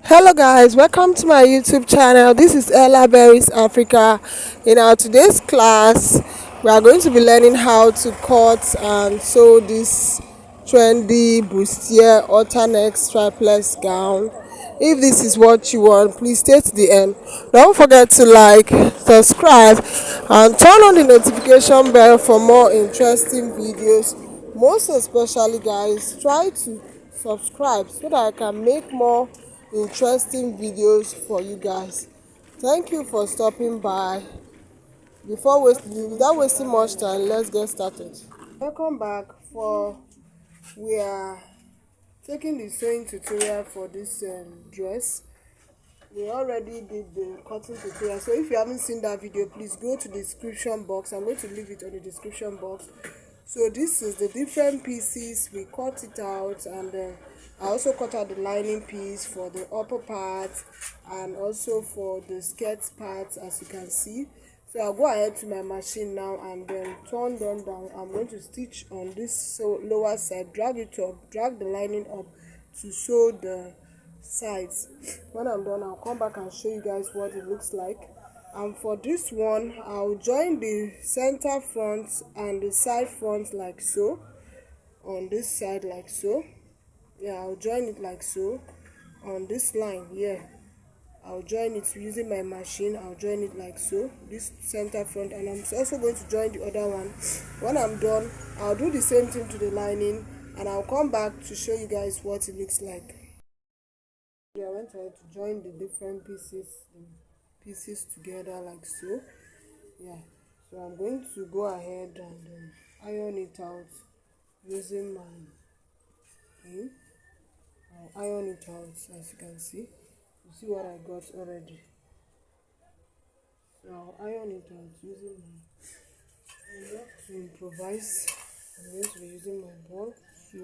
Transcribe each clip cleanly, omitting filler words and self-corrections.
Hello guys, welcome to my YouTube channel. This is Ella Berries Africa. In our today's class, we are going to be learning how to cut and sew this trendy Bustier alternate strapless gown. If this is what you want, please stay to the end. Don't forget to like, subscribe, and turn on the notification bell for more interesting videos. Most especially guys, try to subscribe so that I can make more interesting videos for you guys. Thank you for stopping by. Without wasting much time, let's get started. Welcome back. We are taking the sewing tutorial for this dress. We already did the cutting tutorial, so if you haven't seen that video, please go to the description box. I'm going to leave it on the description box. So this is the different pieces. We cut it out, and I also cut out the lining piece for the upper part and also for the skirt part, as you can see. So I'll go ahead to my machine now and then turn them down. I'm going to stitch on this lower side, drag it up, drag the lining up to sew the sides. When I'm done, I'll come back and show you guys what it looks like. And for this one, I'll join the center front and the side front like so, on this side like so. Yeah, I'll join it like so on this line. Yeah, I'll join it using my machine. I'll join it like so, this center front, and I'm also going to join the other one. When I'm done, I'll do the same thing to the lining, and I'll come back to show you guys what it looks like. I went ahead to join the different pieces together like so. Yeah, so I'm going to go ahead and iron it out using my pin. I'll iron it out, as you can see. You see what I got already. So I'll iron it out using my ball to improvise. I'm going to be using my ball to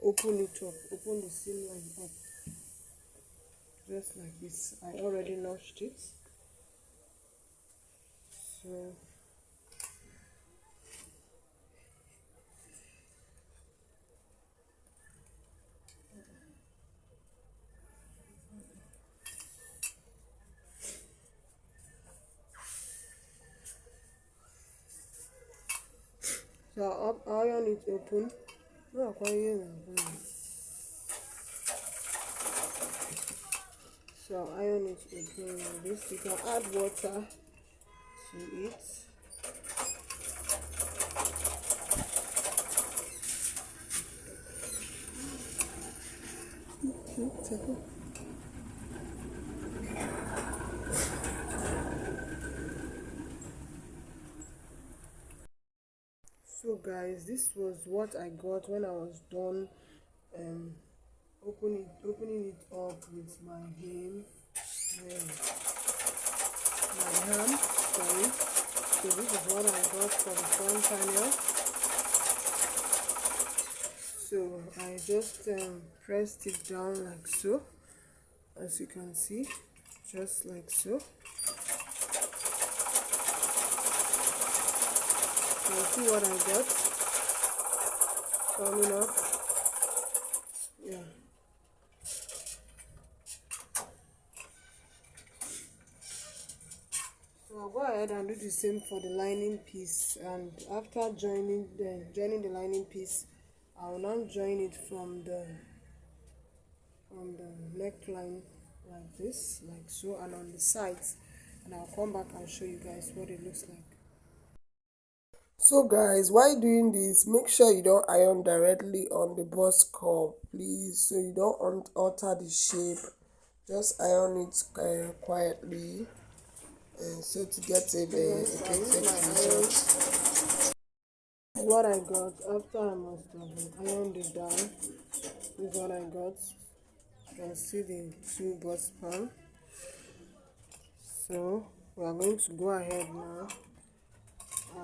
open it up, open the seam line up. Just like this. I already notched it. So I'll iron it open. No, so iron it open like this. You can add water to it. So guys, this was what I got when I was done opening it up with my hand. Sorry. So this is what I got for the front panel. So I just pressed it down like so, as you can see, just like so. You see what I got coming up. Yeah. So I'll go ahead and do the same for the lining piece, and after joining the lining piece, I will now join it from the neckline like this, like so, and on the sides, and I'll come back and show you guys what it looks like. So guys, while doing this, make sure you don't iron directly on the bust curve, please, so you don't alter the shape. Just iron it quietly, so to get a perfect result. What I got after I must have ironed it down. This is what I got. You can see the two bust span. So we are going to go ahead now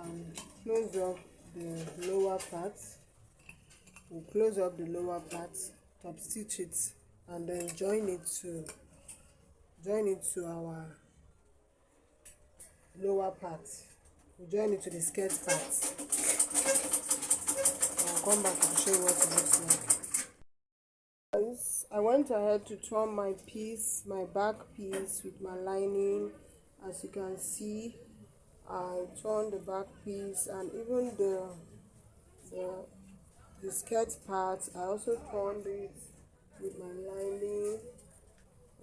and close up the lower part. We'll close up the lower part, top stitch it, and then join it to our lower part. We'll join it to the skirt part. I'll come back and show you what it looks like. Guys, I went ahead to turn my piece, my back piece with my lining. As you can see, I turned the back piece and even the, the skirt part. I also turned it with my lining.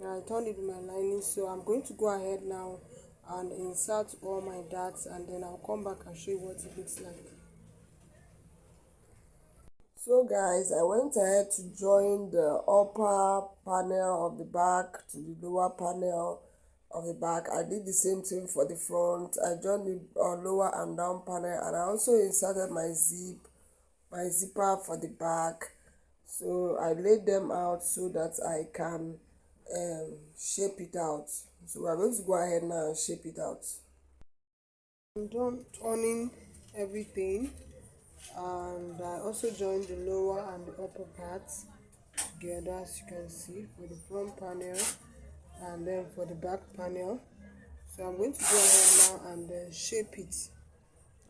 I turned it with my lining, so I'm going to go ahead now and insert all my darts, and then I'll come back and show you what it looks like. So guys, I went ahead to join the upper panel of the back to the lower panel of the back. I did the same thing for the front. I joined the lower and down panel, and I also inserted my zipper for the back. So I laid them out so that I can shape it out. So we're going to go ahead now and shape it out. I'm done turning everything, and I also joined the lower and the upper parts together, as you can see, for the front panel and then for the back panel. So I'm going to go ahead now and shape it.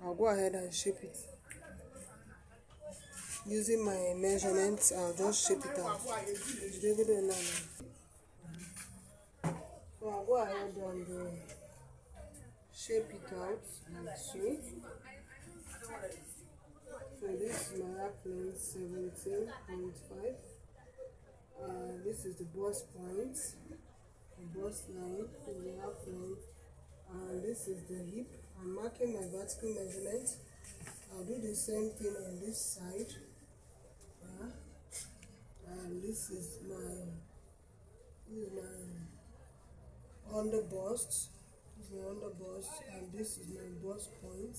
I'll go ahead and shape it using my measurements. I'll just shape it out. So I'll go ahead and shape it out like so. So this is my half length 17.5. This is the bust point, the bust line, the half length, and this is the hip. I'm marking my vertical measurement. I'll do the same thing on this side. And this is my under bust. This is my under bust, and this is my bust point.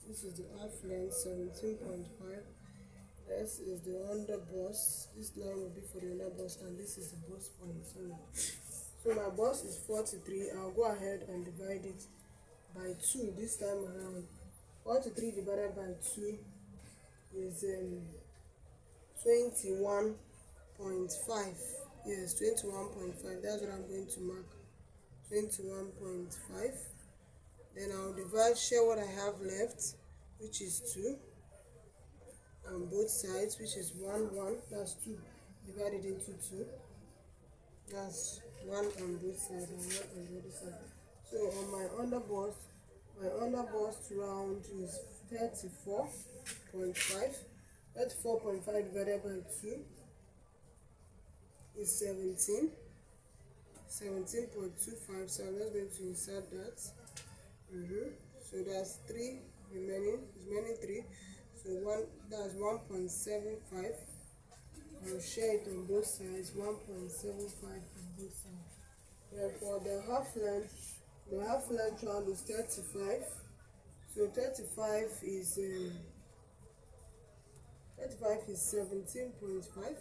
This is the half length 17.5. This is the under bust. This line will be for the under bust, and this is the bust point. So my bust is 43. I'll go ahead and divide it by 2 this time around. 43 divided by 2 is 21.5. Yes, 21.5. That's what I'm going to mark. 21.5. Then I'll divide, share what I have left, which is 2, on both sides, which is 1, 1. That's 2 divided into 2. That's 1 on both sides and 1 on the other side. So on my under bust round is 34.5. 34.5 divided by 2 is 17. 17.25. So I'm just going to insert that. So that's 3 remaining. It's remaining 3. So that's 1.75. I'll share it on both sides. 1.75 on both sides. Therefore, the half length round is 35. So 35 is 17.5.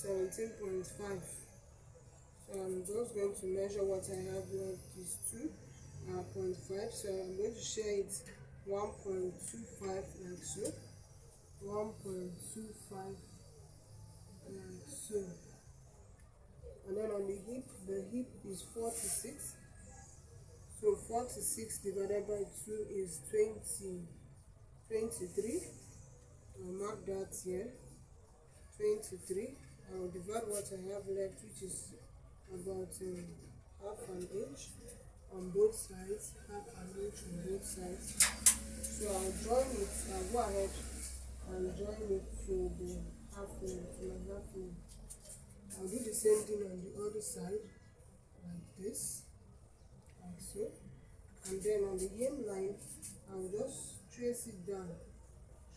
17.5. So I'm just going to measure what I have left is 2.5. So I'm going to share it 1.25 like so. 1.25 like so. And then on the hip is 46. So 46 divided by 2 is 23. I'll mark that here. 23. I'll divide what I have left, which is about half an inch on both sides. Half an inch on both sides. So I'll join it. I'll go ahead and join it to the half length, to my half length. I'll do the same thing on the other side, like this, like so. And then on the hemline, I'll just trace it down,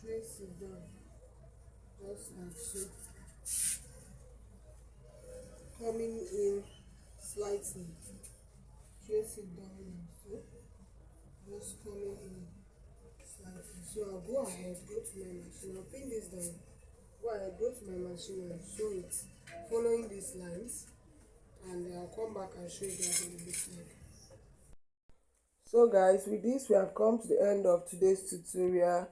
just like so. Coming in slightly, trace it down like so, just coming in slightly. So I'll go ahead, go to my machine, I'll pin this down, go ahead, go to my machine and sew it, following these lines, and I'll come back and show you guys what it looks like. So guys, with this we have come to the end of today's tutorial.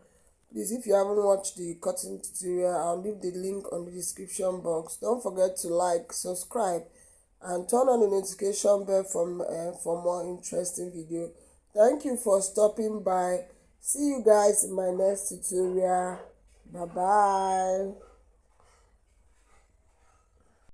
Please, if you haven't watched the cutting tutorial, I'll leave the link on the description box. Don't forget to like, subscribe, and turn on the notification bell for more interesting video. Thank you for stopping by. See you guys in my next tutorial. Bye bye.